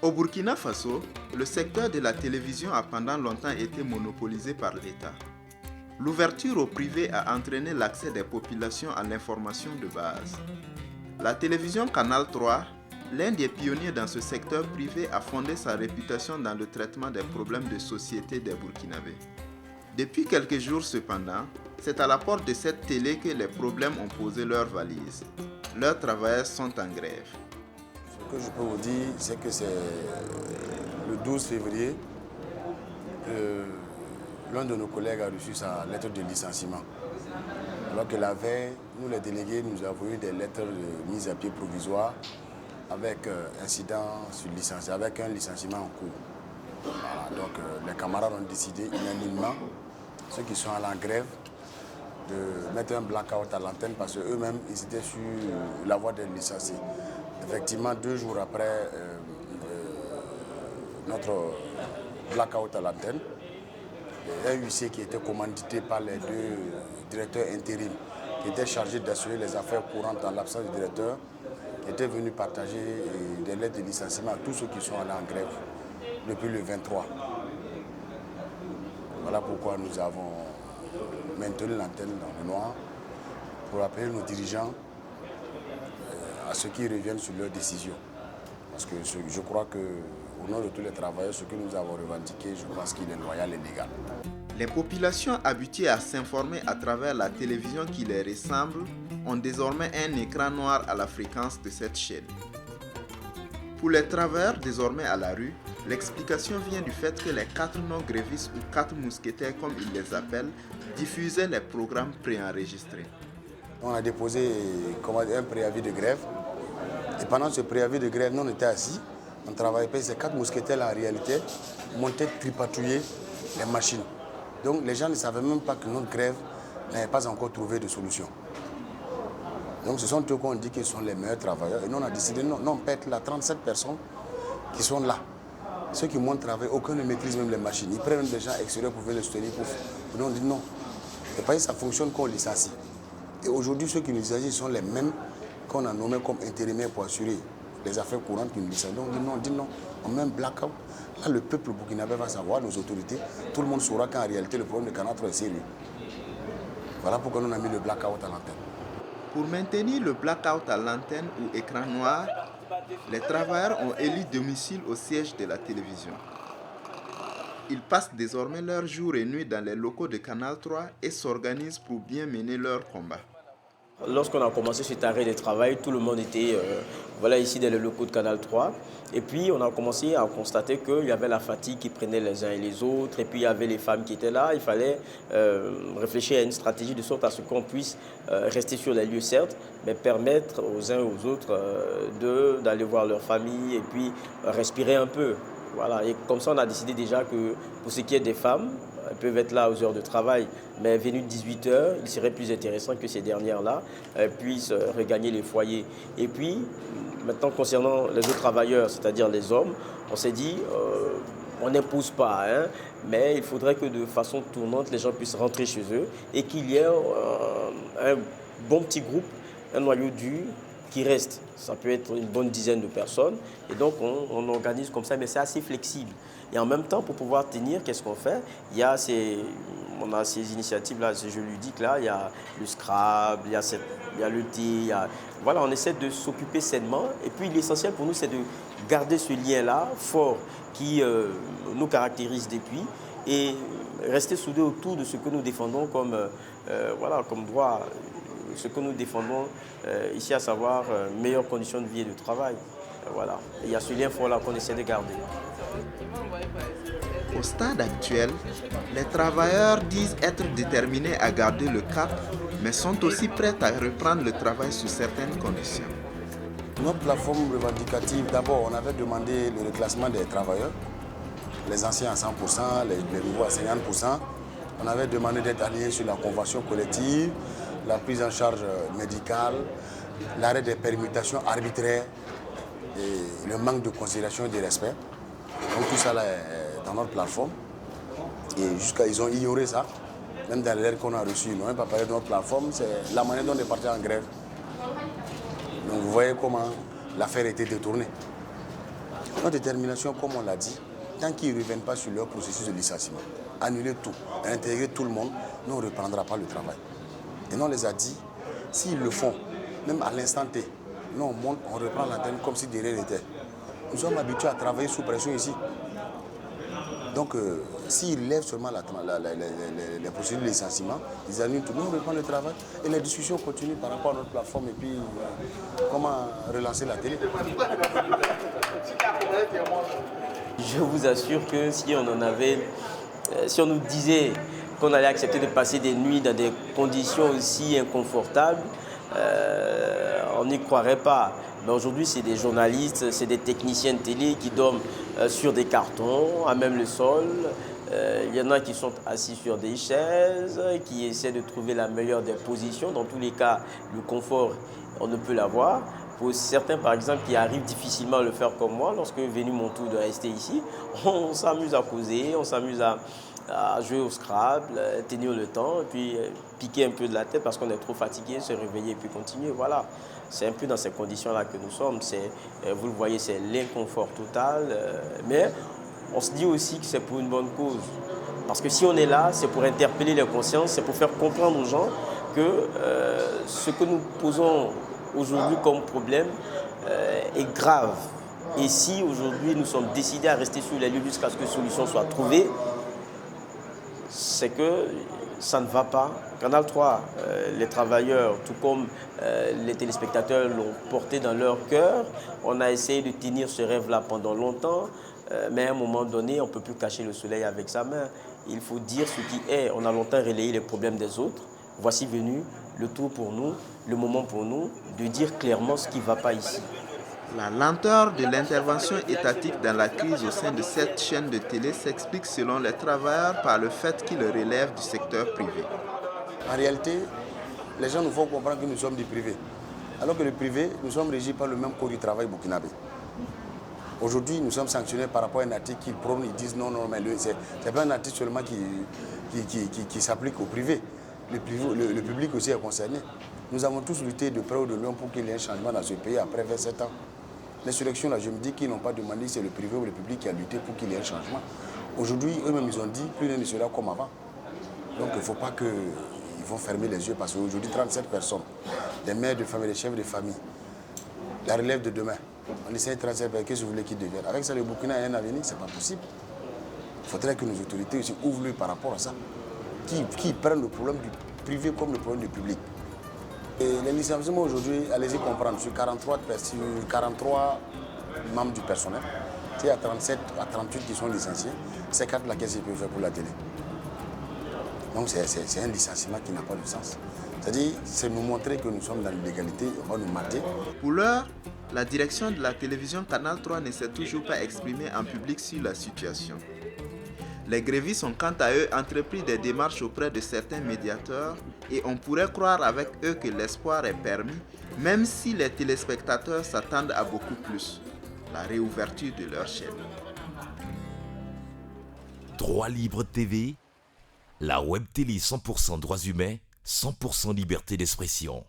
Au Burkina Faso, le secteur de la télévision a pendant longtemps été monopolisé par l'État. L'ouverture au privé a entraîné l'accès des populations à l'information de base. La télévision Canal 3, l'un des pionniers dans ce secteur privé, a fondé sa réputation dans le traitement des problèmes de société des Burkinabés. Depuis quelques jours cependant, c'est à la porte de cette télé que les problèmes ont posé leurs valises. Leurs travailleurs sont en grève. Ce que je peux vous dire, c'est que c'est le 12 février que l'un de nos collègues a reçu sa lettre de licenciement. Alors que la veille, nous les délégués, nous avons eu des lettres de mise à pied provisoire avec incident sur licenciement, avec un licenciement en cours. Voilà, donc les camarades ont décidé unanimement, ceux qui sont allés en grève, de mettre un blackout à l'antenne parce qu'eux-mêmes, ils étaient sur la voie des licenciés. Effectivement, 2 jours après notre blackout à l'antenne, un huissier qui était commandité par les 2 directeurs intérims, qui étaient chargés d'assurer les affaires courantes en l'absence du directeur, qui était venu partager des lettres de licenciement à tous ceux qui sont allés en grève depuis le 23. Voilà pourquoi nous avons maintenu l'antenne dans le noir pour appeler nos dirigeants à ce qu'ils reviennent sur leurs décisions. Parce que je crois qu'au nom de tous les travailleurs, ce que nous avons revendiqué, je pense qu'il est loyal et légal. Les populations habituées à s'informer à travers la télévision qui les ressemble ont désormais un écran noir à la fréquence de cette chaîne. Pour les travailleurs désormais à la rue, l'explication vient du fait que les 4 non-grévistes ou 4 mousquetaires comme ils les appellent diffusaient les programmes préenregistrés. On a déposé un préavis de grève et pendant ce préavis de grève, nous on était assis, on travaillait, ces 4 mousquetaires en réalité montaient tripatouiller les machines. Donc les gens ne savaient même pas que notre grève n'avait pas encore trouvé de solution. Donc ce sont eux qu'on dit qu'ils sont les meilleurs travailleurs. Et nous on a décidé, non, on pète là 37 personnes qui sont là. Ceux qui montent travailler, aucun ne maîtrise même les machines. Ils prennent des gens extérieurs pour venir les soutenir. Nous on dit non. Et parce que ça fonctionne qu'on licencie. Et aujourd'hui, ceux qui nous licencient sont les mêmes qu'on a nommés comme intérimaires pour assurer les affaires courantes qui nous licencient. Donc on dit non, on met un blackout. Là, le peuple burkinabé va savoir, nos autorités, tout le monde saura qu'en réalité, le problème de Canal 3 est sérieux. Voilà pourquoi nous avons mis le blackout à l'antenne. Pour maintenir le blackout à l'antenne ou écran noir, les travailleurs ont élu domicile au siège de la télévision. Ils passent désormais leur jour et nuit dans les locaux de Canal 3 et s'organisent pour bien mener leur combat. Lorsqu'on a commencé cet arrêt de travail, tout le monde était ici dans les locaux de Canal 3. Et puis on a commencé à constater qu'il y avait la fatigue qui prenait les uns et les autres. Et puis il y avait les femmes qui étaient là. Il fallait réfléchir à une stratégie de sorte à ce qu'on puisse rester sur les lieux certes, mais permettre aux uns et aux autres d'aller voir leur famille et puis respirer un peu. Voilà. Et comme ça on a décidé déjà que pour ce qui est des femmes, elles peuvent être là aux heures de travail, mais venues de 18h, il serait plus intéressant que ces dernières-là puissent regagner les foyers. Et puis, maintenant concernant les autres travailleurs, c'est-à-dire les hommes, on s'est dit, on n'épouse pas, hein, mais il faudrait que de façon tournante, les gens puissent rentrer chez eux et qu'il y ait un bon petit groupe, un noyau dur qui reste. Ça peut être une bonne dizaine de personnes. Et donc, on organise comme ça, mais c'est assez flexible. Et en même temps, pour pouvoir tenir, qu'est-ce qu'on fait? On a ces initiatives-là, je lui dis que là, il y a le Scrabble, il y a le thé. Voilà, on essaie de s'occuper sainement. Et puis, l'essentiel pour nous, c'est de garder ce lien-là fort qui nous caractérise depuis et rester soudés autour de ce que nous défendons comme droit. Ce que nous défendons ici, à savoir meilleures conditions de vie et de travail. Voilà. Et il y a ce lien fort-là qu'on essaie de garder. Au stade actuel, les travailleurs disent être déterminés à garder le cap, mais sont aussi prêts à reprendre le travail sous certaines conditions. Notre plateforme revendicative, d'abord, on avait demandé le reclassement des travailleurs, les anciens à 100%, les nouveaux à 50%. On avait demandé d'être alignés sur la convention collective, la prise en charge médicale, l'arrêt des permutations arbitraires et le manque de considération et de respect. Donc tout ça là est dans notre plateforme. Et jusqu'à ils ont ignoré ça. Même dans les lettres qu'on a reçues, ils n'ont même pas parlé de notre plateforme. C'est la manière dont on est parti en grève. Donc vous voyez comment l'affaire a été détournée. Notre détermination, comme on l'a dit, tant qu'ils ne reviennent pas sur leur processus de licenciement, annuler tout, intégrer tout le monde, nous, on ne reprendra pas le travail. Et nous, on les a dit, s'ils le font, même à l'instant T, nous, on monte, on reprend l'antenne comme si de rien n'était. Nous sommes habitués à travailler sous pression ici. Donc, s'ils lèvent seulement les procédures de licenciement, ils annulent tout, nous, on reprend le travail. Et les discussions continuent par rapport à notre plateforme et puis comment relancer la télé. Je vous assure que si on nous disait qu'on allait accepter de passer des nuits dans des conditions aussi inconfortables, on n'y croirait pas. Mais aujourd'hui, c'est des journalistes, c'est des techniciens de télé qui dorment sur des cartons, à même le sol. Il y en a qui sont assis sur des chaises, qui essaient de trouver la meilleure des positions. Dans tous les cas, le confort, on ne peut l'avoir. Pour certains, par exemple, qui arrivent difficilement à le faire comme moi, lorsque est venu mon tour de rester ici, on s'amuse à causer, on s'amuse à jouer au Scrabble, tenir le temps, et puis piquer un peu de la tête parce qu'on est trop fatigué, se réveiller et puis continuer. Voilà, c'est un peu dans ces conditions-là que nous sommes. Vous le voyez, c'est l'inconfort total, mais on se dit aussi que c'est pour une bonne cause. Parce que si on est là, c'est pour interpeller les consciences, c'est pour faire comprendre aux gens que ce que nous posons aujourd'hui comme problème est grave. Et si aujourd'hui nous sommes décidés à rester sur les lieux jusqu'à ce que solution soit trouvée, c'est que ça ne va pas. Canal 3, les travailleurs, tout comme les téléspectateurs l'ont porté dans leur cœur. On a essayé de tenir ce rêve-là pendant longtemps, mais à un moment donné, on ne peut plus cacher le soleil avec sa main. Il faut dire ce qui est. On a longtemps relayé les problèmes des autres. Voici venu le tour pour nous, le moment pour nous, de dire clairement ce qui ne va pas ici. La lenteur de l'intervention étatique dans la crise au sein de cette chaîne de télé s'explique selon les travailleurs par le fait qu'ils relèvent du secteur privé. En réalité, les gens nous font comprendre que nous sommes du privé. Alors que le privé, nous sommes régis par le même code du travail burkinabé. Aujourd'hui, nous sommes sanctionnés par rapport à un article qu'ils prônent, ils disent non, mais ce n'est pas un article seulement qui s'applique au privé. Le public aussi est concerné. Nous avons tous lutté de près ou de loin pour qu'il y ait un changement dans ce pays après 27 ans. L'insurrection, là, je me dis qu'ils n'ont pas demandé si c'est le privé ou le public qui a lutté pour qu'il y ait un changement. Aujourd'hui, eux-mêmes, ils ont dit plus rien ne sera comme avant. Donc, il ne faut pas qu'ils vont fermer les yeux parce qu'aujourd'hui, 37 personnes, des mères de famille, des chefs de famille, la relève de demain. On essaie de 37 personnes, qu'est-ce que vous voulez qu'ils deviennent? Avec ça, le Burkina a un avenir, ce n'est pas possible. Il faudrait que nos autorités aussi ouvrent l'œil par rapport à ça. Qui prennent le problème du privé comme le problème du public. Et les licenciements aujourd'hui, allez-y comprendre, sur 43 membres du personnel, il y a 37 à 38 qui sont licenciés, c'est 4 là qu'est-ce qu'ils peuvent faire pour la télé. Donc c'est un licenciement qui n'a pas de sens. C'est-à-dire, c'est nous montrer que nous sommes dans l'illégalité, on va nous mater. Pour l'heure, la direction de la télévision Canal 3 ne s'est toujours pas exprimée en public sur la situation. Les grévistes ont quant à eux entrepris des démarches auprès de certains médiateurs et on pourrait croire avec eux que l'espoir est permis, même si les téléspectateurs s'attendent à beaucoup plus, la réouverture de leur chaîne. Droit Libre TV, la web télé 100% droits humains, 100% liberté d'expression.